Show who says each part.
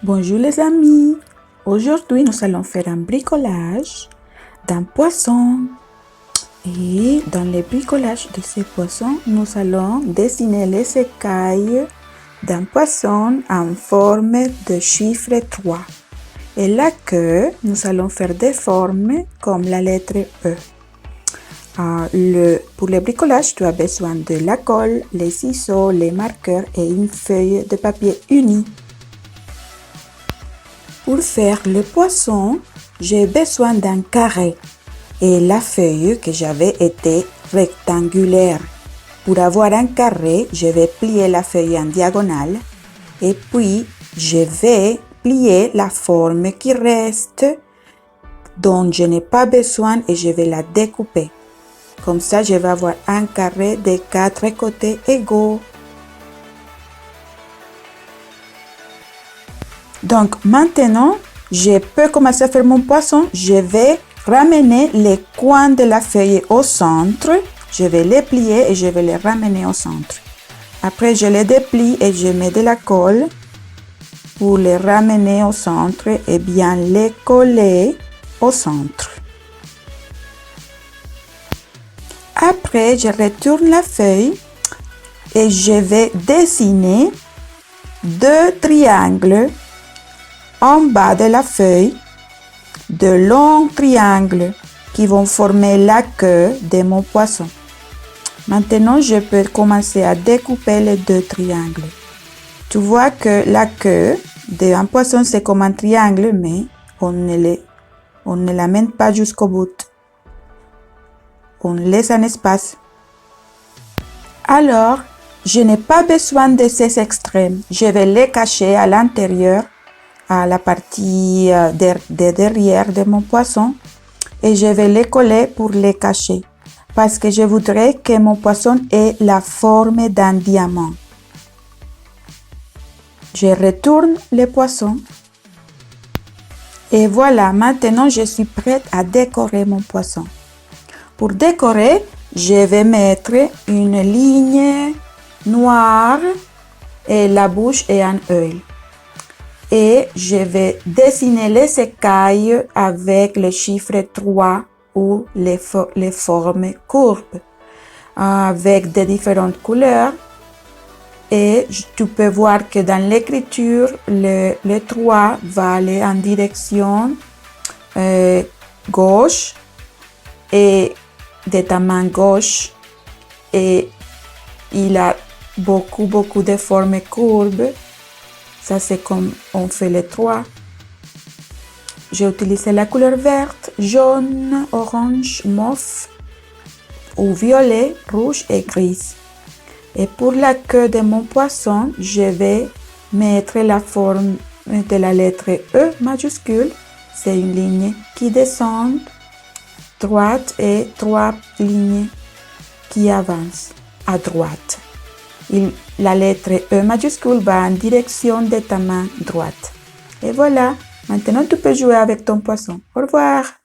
Speaker 1: Bonjour les amis, aujourd'hui nous allons faire un bricolage d'un poisson et dans le bricolage de ce poisson nous allons dessiner les écailles d'un poisson en forme de chiffre 3 et la queue nous allons faire des formes comme la lettre E. Pour le bricolage tu as besoin de la colle, les ciseaux, les marqueurs et une feuille de papier uni. Pour faire le poisson, j'ai besoin d'un carré et la feuille que j'avais était rectangulaire. Pour avoir un carré, je vais plier la feuille en diagonale et puis je vais plier la forme qui reste dont je n'ai pas besoin et je vais la découper. Comme ça, je vais avoir un carré de 4 côtés égaux. Donc maintenant, je peux commencer à faire mon poisson. Je vais ramener les coins de la feuille au centre. Je vais les plier et je vais les ramener au centre. Après, je les déplie et je mets de la colle pour les ramener au centre et bien les coller au centre. Après, je retourne la feuille et je vais dessiner 2 triangles en bas de la feuille, de longs triangles qui vont former la queue de mon poisson. Maintenant, je peux commencer à découper les 2 triangles. Tu vois que la queue d'un poisson, c'est comme un triangle, mais on ne l'amène pas jusqu'au bout. On laisse un espace. Alors, je n'ai pas besoin de ces extrêmes. Je vais les cacher à l'intérieur, à la partie de derrière de mon poisson et je vais les coller pour les cacher parce que je voudrais que mon poisson ait la forme d'un diamant. Je retourne le poisson et voilà, maintenant je suis prête à décorer mon poisson. Pour décorer, je vais mettre une ligne noire et la bouche et un œil. Et je vais dessiner les écailles avec le chiffre 3 ou les formes courbes avec de différentes couleurs. Et tu peux voir que dans l'écriture, le 3 va aller en direction gauche et de ta main gauche et il a beaucoup de formes courbes. Ça, c'est comme on fait les 3. J'ai utilisé la couleur verte, jaune, orange, mauve ou violet, rouge et grise. Et pour la queue de mon poisson, je vais mettre la forme de la lettre E majuscule. C'est une ligne qui descend droite et 3 lignes qui avancent à droite. La lettre E majuscule va en direction de ta main droite. Et voilà, maintenant tu peux jouer avec ton poisson. Au revoir!